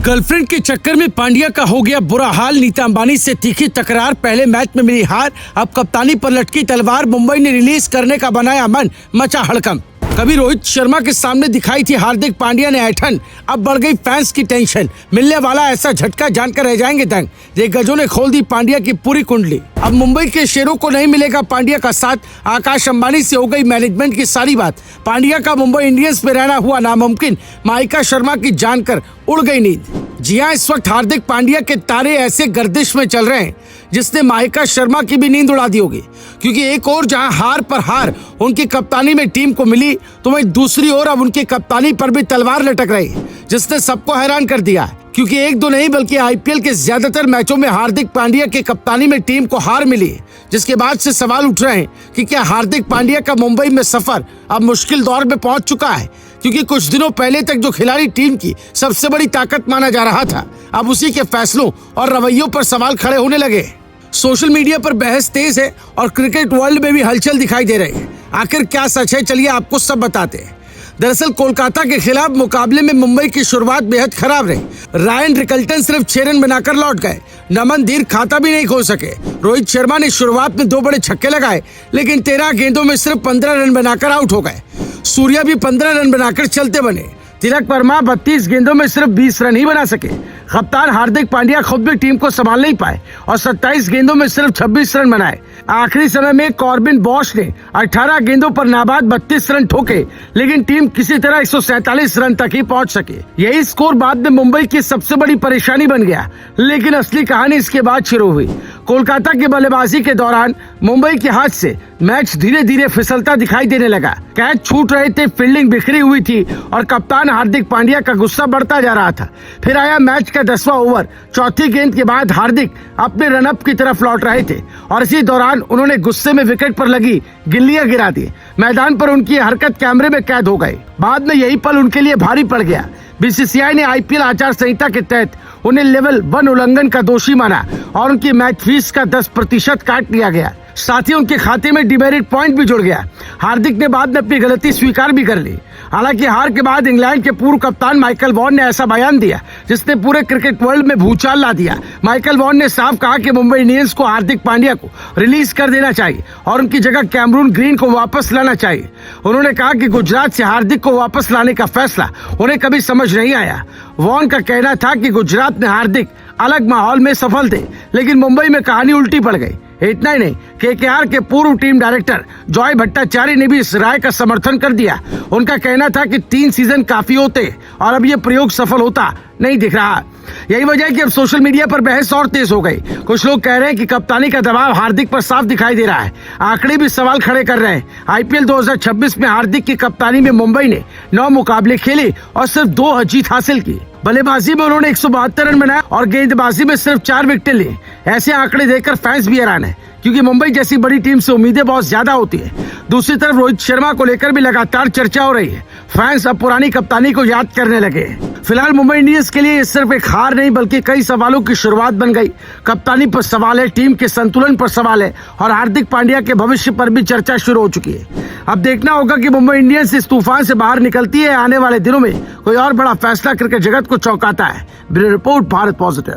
Girlfriend के चक्कर में पांड्या का हो गया बुरा हाल। नीता अंबानी से तीखी तकरार, पहले मैच में मिली हार, अब कप्तानी पर लटकी तलवार। मुंबई ने रिलीज करने का बनाया मन, मचा हड़कंप। कभी रोहित शर्मा के सामने दिखाई थी हार्दिक पांड्या ने ऐठन, अब बढ़ गई फैंस की टेंशन। मिलने वाला ऐसा झटका जानकर रह जाएंगे दंग। दिग्गजों ने खोल दी पांड्या की पूरी कुंडली। अब मुंबई के शेरों को नहीं मिलेगा पांड्या का साथ। आकाश अंबानी से हो गई मैनेजमेंट की सारी बात। पांड्या का मुंबई इंडियंस में रहना हुआ नामुमकिन। माइका शर्मा की जानकर उड़ गई नींद। जी हाँ, इस वक्त हार्दिक पांड्या के तारे ऐसे गर्दिश में चल रहे हैं जिसने माइका शर्मा की भी नींद उड़ा दी होगी। क्योंकि एक और जहां हार पर हार उनकी कप्तानी में टीम को मिली, तो वहीं दूसरी ओर अब उनकी कप्तानी पर भी तलवार लटक रही, जिसने सबको हैरान कर दिया। क्योंकि एक दो नहीं बल्कि आईपीएल के ज्यादातर मैचों में हार्दिक पांड्या की कप्तानी में टीम को हार मिली, जिसके बाद से सवाल उठ रहे हैं कि क्या हार्दिक पांड्या का मुंबई में सफर अब मुश्किल दौर में पहुंच चुका है। क्योंकि कुछ दिनों पहले तक जो खिलाड़ी टीम की सबसे बड़ी ताकत माना जा रहा था, अब उसी के फैसलों और रवैयों पर सवाल खड़े होने लगे। सोशल मीडिया पर बहस तेज है और क्रिकेट वर्ल्ड में भी हलचल दिखाई दे रही है। आखिर क्या सच है, चलिए आपको सब बताते हैं। दरअसल कोलकाता के खिलाफ मुकाबले में मुंबई की शुरुआत बेहद खराब रही। रायन रिकल्टन सिर्फ 6 रन बनाकर लौट गए। नमन धीर खाता भी नहीं खोल सके। रोहित शर्मा ने शुरुआत में 2 बड़े छक्के लगाए, लेकिन 13 गेंदों में सिर्फ 15 रन बनाकर आउट हो गए। सूर्या भी 15 रन बनाकर चलते बने। तिलक वर्मा 32 गेंदों में सिर्फ 20 रन ही बना सके। कप्तान हार्दिक पांड्या खुद भी टीम को संभाल नहीं पाए और 27 गेंदों में सिर्फ 26 रन बनाए। आखिरी समय में कॉर्बिन बॉश ने 18 गेंदों पर नाबाद 32 रन ठोके, लेकिन टीम किसी तरह 147 रन तक ही पहुंच सके। यही स्कोर बाद में मुंबई की सबसे बड़ी परेशानी बन गया। लेकिन असली कहानी इसके बाद शुरू हुई। कोलकाता की बल्लेबाजी के दौरान मुंबई के हाथ से मैच धीरे धीरे फिसलता दिखाई देने लगा। कैच छूट रहे थे, फील्डिंग बिखरी हुई थी और कप्तान हार्दिक पांड्या का गुस्सा बढ़ता जा रहा था। फिर आया मैच का 10वां ओवर। चौथी गेंद के बाद हार्दिक अपने रनअप की तरफ लौट रहे थे और इसी दौरान उन्होंने गुस्से में विकेट पर लगी गिल्लियां गिरा दी। मैदान पर उनकी हरकत कैमरे में कैद हो गई। बाद में यही पल उनके लिए भारी पड़ गया। बीसीसीआई ने आईपीएल आचार संहिता के तहत उन्हें लेवल 1 उल्लंघन का दोषी माना और उनकी मैच फीस का 10% काट लिया गया। साथ ही उनके खाते में डिमेरिट पॉइंट भी जुड़ गया। हार्दिक ने बाद में अपनी गलती स्वीकार भी कर ली। हालांकि हार के बाद इंग्लैंड के पूर्व कप्तान माइकल वॉन ने ऐसा बयान दिया जिसने पूरे क्रिकेट वर्ल्ड में भूचाल ला दिया। माइकल वॉन ने साफ कहा कि मुंबई इंडियंस को हार्दिक पांड्या को रिलीज कर देना चाहिए और उनकी जगह कैमरून ग्रीन को वापस लाना चाहिए। उन्होंने कहा कि गुजरात से हार्दिक को वापस लाने का फैसला उन्हें कभी समझ नहीं आया। वॉन का कहना था कि गुजरात में हार्दिक अलग माहौल में सफल थे, लेकिन मुंबई में कहानी उल्टी पड़ गई। इतना ही नहीं, केकेआर के पूर्व टीम डायरेक्टर जॉय भट्टाचार्य ने भी इस राय का समर्थन कर दिया। उनका कहना था कि 3 सीजन काफी होते और अब ये प्रयोग सफल होता नहीं दिख रहा। यही वजह है कि अब सोशल मीडिया पर बहस और तेज हो गई। कुछ लोग कह रहे हैं कि कप्तानी का दबाव हार्दिक पर साफ दिखाई दे रहा है। आंकड़े भी सवाल खड़े कर रहे हैं। आईपीएल 2026 में हार्दिक की कप्तानी में मुंबई ने 9 मुकाबले खेले और सिर्फ 2 जीत हासिल की। बल्लेबाजी में उन्होंने 172 रन बनाए और गेंदबाजी में सिर्फ 4 विकेट ली। ऐसे आंकड़े देखकर फैंस भी हैरान है, क्योंकि मुंबई जैसी बड़ी टीम से उम्मीदें बहुत ज्यादा होती है। दूसरी तरफ रोहित शर्मा को लेकर भी लगातार चर्चा हो रही है। फैंस अब पुरानी कप्तानी को याद करने लगे। फिलहाल मुंबई इंडियंस के लिए ये सिर्फ एक हार नहीं बल्कि कई सवालों की शुरुआत बन गई। कप्तानी पर सवाल है, टीम के संतुलन पर सवाल है और हार्दिक पांड्या के भविष्य पर भी चर्चा शुरू हो चुकी है। अब देखना होगा कि मुंबई इंडियंस इस तूफान से बाहर निकलती है। आने वाले दिनों में कोई और बड़ा फैसला क्रिकेट जगत को चौंकाता है। Bureau report, Bharat positive.